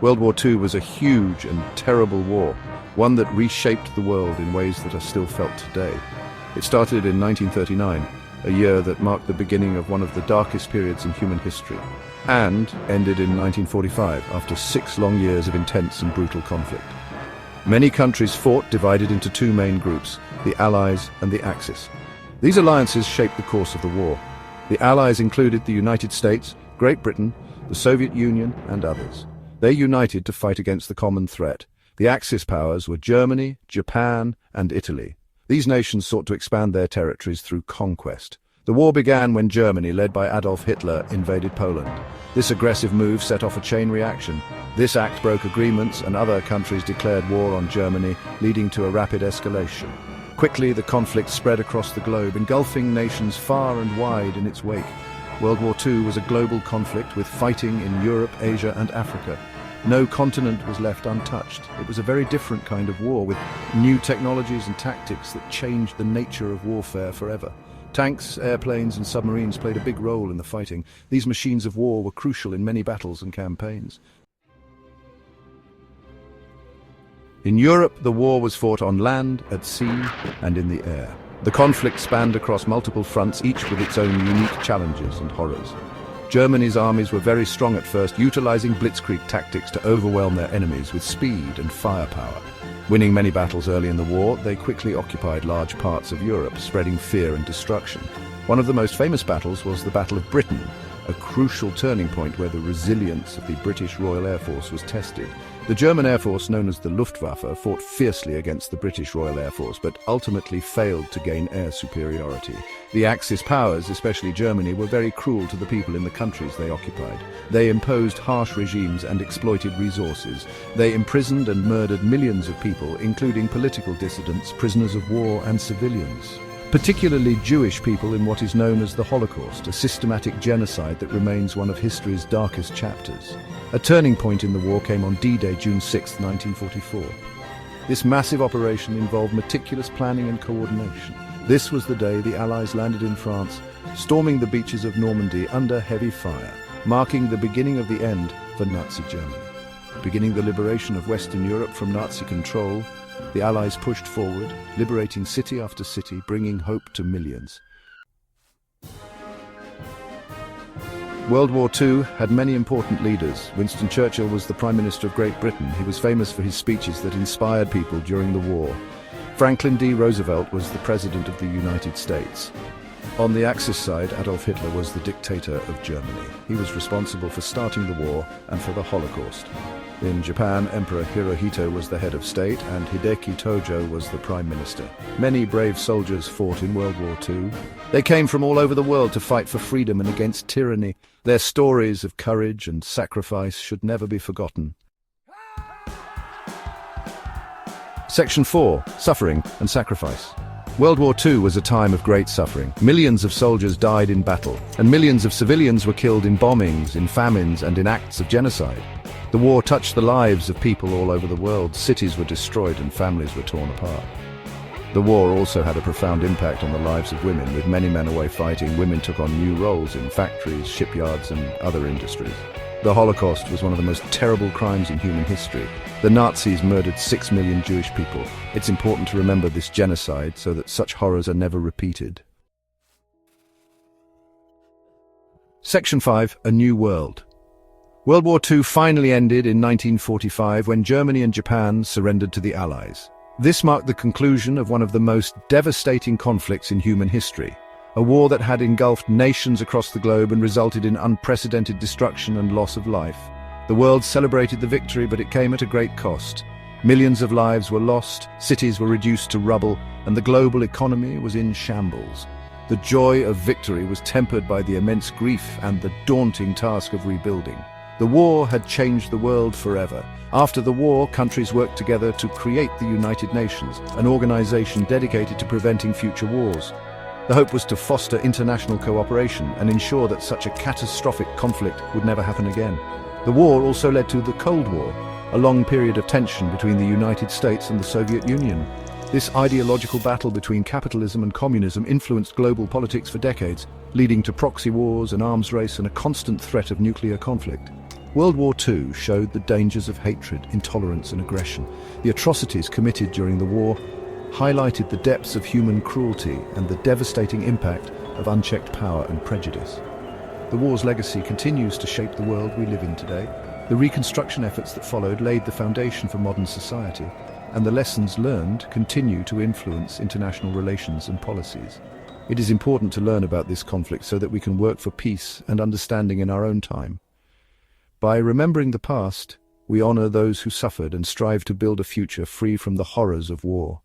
World War II was a huge and terrible war, one that reshaped the world in ways that are still felt today. It started in 1939, a year that marked the beginning of one of the darkest periods in human history, and ended in 1945 after 6 long years of intense and brutal conflict. Many countries fought, divided into 2 main groups, the Allies and the Axis. These alliances shaped the course of the war. The Allies included the United States, Great Britain, the Soviet Union, and others. They united to fight against the common threat. The Axis powers were Germany, Japan, and Italy. These nations sought to expand their territories through conquest. The war began when Germany, led by Adolf Hitler, invaded Poland. This aggressive move set off a chain reaction. This act broke agreements, and other countries declared war on Germany, leading to a rapid escalation. Quickly, the conflict spread across the globe, engulfing nations far and wide in its wake. World War II was a global conflict with fighting in Europe, Asia, and Africa. No continent was left untouched. It was a very different kind of war, with new technologies and tactics that changed the nature of warfare forever. Tanks, airplanes, and submarines played a big role in the fighting. These machines of war were crucial in many battles and campaigns. In Europe, the war was fought on land, at sea, and in the air. The conflict spanned across multiple fronts, each with its own unique challenges and horrors. Germany's armies were very strong at first, utilizing blitzkrieg tactics to overwhelm their enemies with speed and firepower. Winning many battles early in the war, they quickly occupied large parts of Europe, spreading fear and destruction. One of the most famous battles was the Battle of Britain, a crucial turning point where the resilience of the British Royal Air Force was tested. The German Air Force, known as the Luftwaffe, fought fiercely against the British Royal Air Force, but ultimately failed to gain air superiority. The Axis powers, especially Germany, were very cruel to the people in the countries they occupied. They imposed harsh regimes and exploited resources. They imprisoned and murdered millions of people, including political dissidents, prisoners of war, and civilians. Particularly Jewish people, in what is known as the Holocaust, a systematic genocide that remains one of history's darkest chapters. A turning point in the war came on D-Day, June 6, 1944. This massive operation involved meticulous planning and coordination. This was the day the Allies landed in France, storming the beaches of Normandy under heavy fire, marking the beginning of the end for Nazi Germany. Beginning the liberation of Western Europe from Nazi control, the Allies pushed forward, liberating city after city, bringing hope to millions. World War II had many important leaders. Winston Churchill was the Prime Minister of Great Britain. He was famous for his speeches that inspired people during the war. Franklin D. Roosevelt was the President of the United States. On the Axis side, Adolf Hitler was the dictator of Germany. He was responsible for starting the war and for the Holocaust. In Japan, Emperor Hirohito was the head of state, and Hideki Tojo was the prime minister. Many brave soldiers fought in World War II. They came from all over the world to fight for freedom and against tyranny. Their stories of courage and sacrifice should never be forgotten. Section 4. Suffering and Sacrifice. World War II was a time of great suffering. Millions of soldiers died in battle, and millions of civilians were killed in bombings, in famines, and in acts of genocide. The war touched the lives of people all over the world. Cities were destroyed and families were torn apart. The war also had a profound impact on the lives of women. With many men away fighting, women took on new roles in factories, shipyards, and other industries. The Holocaust was one of the most terrible crimes in human history. The Nazis murdered 6 million Jewish people. It's important to remember this genocide so that such horrors are never repeated. Section 5. A New World. World War II finally ended in 1945 when Germany and Japan surrendered to the Allies. This marked the conclusion of one of the most devastating conflicts in human history, a war that had engulfed nations across the globe and resulted in unprecedented destruction and loss of life. The world celebrated the victory, but it came at a great cost. Millions of lives were lost, cities were reduced to rubble, and the global economy was in shambles. The joy of victory was tempered by the immense grief and the daunting task of rebuilding. The war had changed the world forever. After the war, countries worked together to create the United Nations, an organization dedicated to preventing future wars. The hope was to foster international cooperation and ensure that such a catastrophic conflict would never happen again. The war also led to the Cold War, a long period of tension between the United States and the Soviet Union. This ideological battle between capitalism and communism influenced global politics for decades, leading to proxy wars, an arms race, and a constant threat of nuclear conflict. World War II showed the dangers of hatred, intolerance and aggression. The atrocities committed during the war highlighted the depths of human cruelty and the devastating impact of unchecked power and prejudice. The war's legacy continues to shape the world we live in today. The reconstruction efforts that followed laid the foundation for modern society, and the lessons learned continue to influence international relations and policies. It is important to learn about this conflict so that we can work for peace and understanding in our own time. By remembering the past, we honor those who suffered and strive to build a future free from the horrors of war.